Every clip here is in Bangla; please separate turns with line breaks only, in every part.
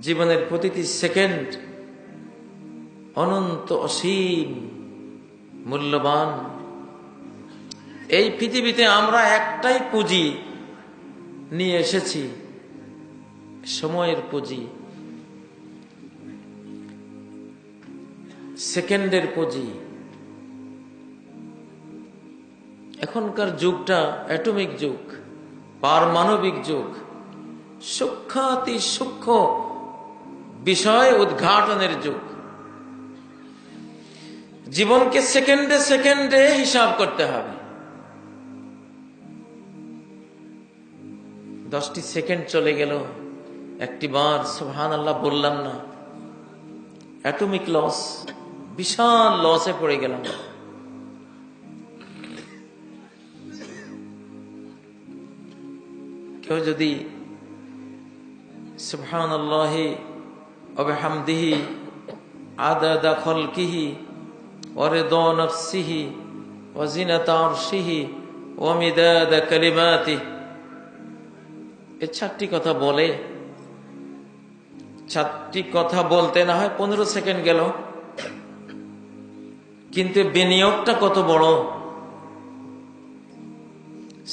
জীবনের প্রতিটি সেকেন্ড অনন্ত অসীম মূল্যবান। এই পৃথিবীতে আমরা একটাই পুঁজি নিয়ে এসেছি, সময়ের পুঁজি, সেকেন্ডের পুঁজি। এখনকার যুগটা অ্যাটমিক যুগ, পারমাণবিক যুগ, সূক্ষ্মাতি সূক্ষ্ম বিষয় উদ্ঘাটনের যুগ। জীবনকে সেকেন্ডে সেকেন্ডে হিসাব করতে হবে। 10টি সেকেন্ড চলে গেল, একটি বার সুবহানাল্লাহ বললাম না, অ্যাটমিক লস, বিশাল লসে পড়ে গেলাম। কেউ যদি সুবহানাল্লাহি ওয়া বিহামদিহি আদাদা খালকিহি ওয়া রিদা নাফসিহি ওয়া জিনাতা আরশিহি ওয়া মিদাদা কালিমাতিহি, এই 4টি কথা বলে, 4টি কথা বলতে না হয় 15 সেকেন্ড গেল, কিন্তু বিনিয়োগটা কত বড়।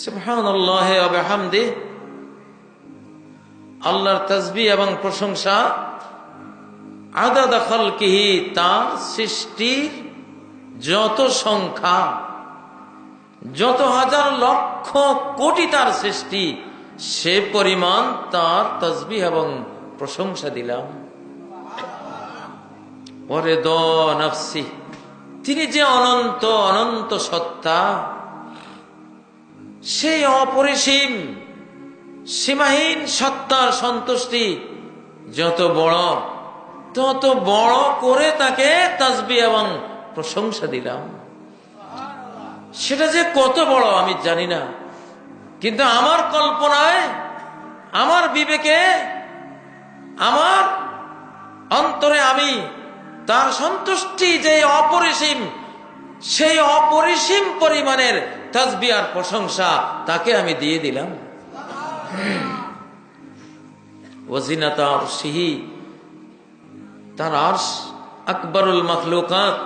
সুবহানাল্লাহি ওয়া বিহামদিহি, আল্লাহর তাসবিহ এবং প্রশংসা, আদাদা খালকিহি, তার সৃষ্টির যত সংখ্যা, যত হাজার লক্ষ কোটি তার সৃষ্টি, সে পরিমাণ তার তাসবিহ এবং প্রশংসা দিলাম। ওরে দ নাফসি, তিনি যে অনন্ত অনন্ত সত্তা, সেই অপরিসীম সীমাহীন সত্তার সন্তুষ্টি যত বড়, তত বড় করে তাকে তাসবিহ এবং প্রশংসা দিলাম। সেটা যে কত বড় আমি জানি না, কিন্তু আমার কল্পনায়, আমার বিবেকে, আমার অন্তরে আমি তার সন্তুষ্টি যে অপরিসীম, সেই অপরিসীম পরিমাণের তাসবিহ আর প্রশংসা তাকে আমি দিয়ে দিলাম। ওয়াজিনাতা আরশিহি, তার আরশ আকবরুল মাখলুকাত,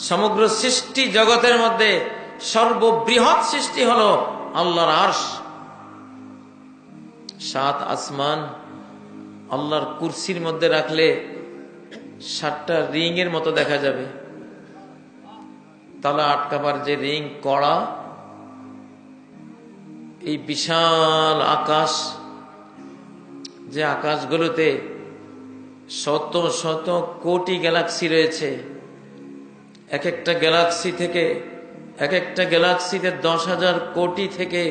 সমগ্র সৃষ্টি জগতের মধ্যে সর্ববৃহৎ সৃষ্টি হলো আল্লাহর আরশ। 7 আসমান আল্লাহর কুরসির মধ্যে রাখলে 7টা রিং এর মতো দেখা যাবে। তালা আটকাবার যে রিং কড়া, এই বিশাল আকাশ, যে আকাশগুলোতে শত শত কোটি গ্যালাক্সি রয়েছে, এক একটা গ্যালাক্সি থেকে, এক একটা গ্যালাক্সিতে 10,000 কোটি থেকে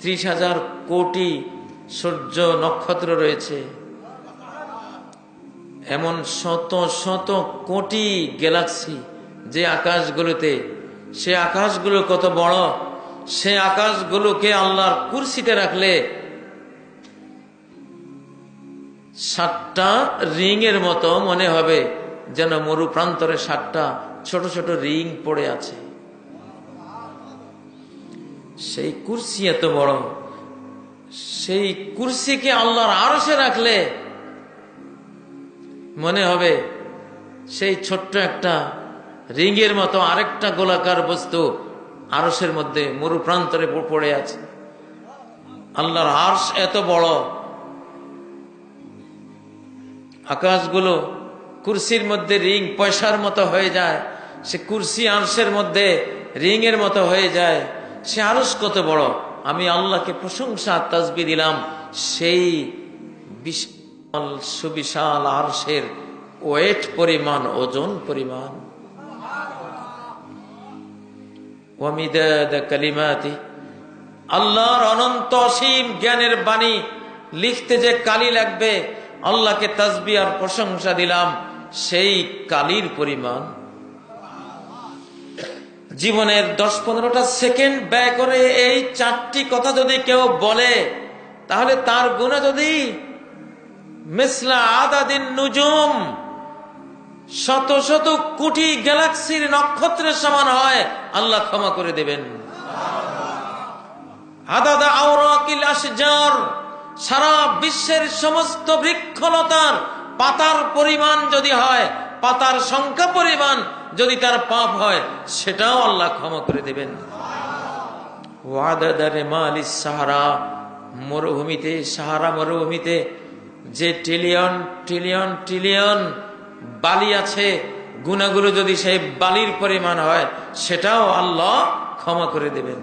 30,000 কোটি সূর্য নক্ষত্র রয়েছে। এমন শত শত কোটি গ্যালাক্সি যে আকাশগুলোতে, সে আকাশগুলো কত বড়, সে আকাশগুলোকে আল্লাহর কুরসিতে রাখলে 7টা রিং এর মতো মনে হবে, যেন মরু প্রান্তরে 7টা ছোট ছোট রিং পড়ে আছে। সেই কুরসি এত বড়, সেই কুরসিকে আল্লাহর আরশে রাখলে মনে হবে সেই ছোট্ট একটা রিং এর মতো আরেকটা গোলাকার বস্তু আরশের মধ্যে মরু প্রান্তরে পড়ে আছে। আল্লাহর আরশ এত বড়, আকাশগুলো কুরসির মধ্যে রিং পয়সার মতো হয়ে যায়, সে কুরসি আরশের মধ্যে রিং এর মতো হয়ে যায়। সে আরশ কত বড়, আমি আল্লাহকে প্রশংসা তাসবিহ দিলাম সেই বিশাল সুবিশাল আরশের ওয়েট পরিমাণ, ওজন পরিমাণ। ওয়া মিদাদা কালিমাতি, আল্লাহর অনন্ত অসীম জ্ঞানের বাণী লিখতে যে কালি লাগবে, আল্লাহকে তাসবিহ আর প্রশংসা দিলাম সেই কালির পরিমাণ। জীবনের 10-15টা সেকেন্ড ব্যয় করে এই 4টি কথা যদি কেউ বলে, তাহলে তার গুনাহ যদি মিসলা আদাদিন নুজুম, শত শত কোটি গ্যালাক্সির নক্ষত্রের সমান হয়, আল্লাহ ক্ষমা করে দেবেন। আদাদা আওরাকিল আশজার, সারা বিশ্বের সমস্ত বৃক্ষলতার পাতার পরিমাণ যদি হয়, পাতার সংখ্যা পরিমাণ যদি তার পাপ হয়, সেটাও আল্লাহ ক্ষমা করে দেবেন। ওয়াদাদারে মালিস সাহারা, মরুভূমিতে, সাহারা মরুভূমিতে যে ট্রিলিয়ন ট্রিলিয়ন ট্রিলিয়ন বালি আছে, গুনাহগুলো যদি সেই বালির পরিমাণ হয়, সেটাও আল্লাহ ক্ষমা করে দেবেন।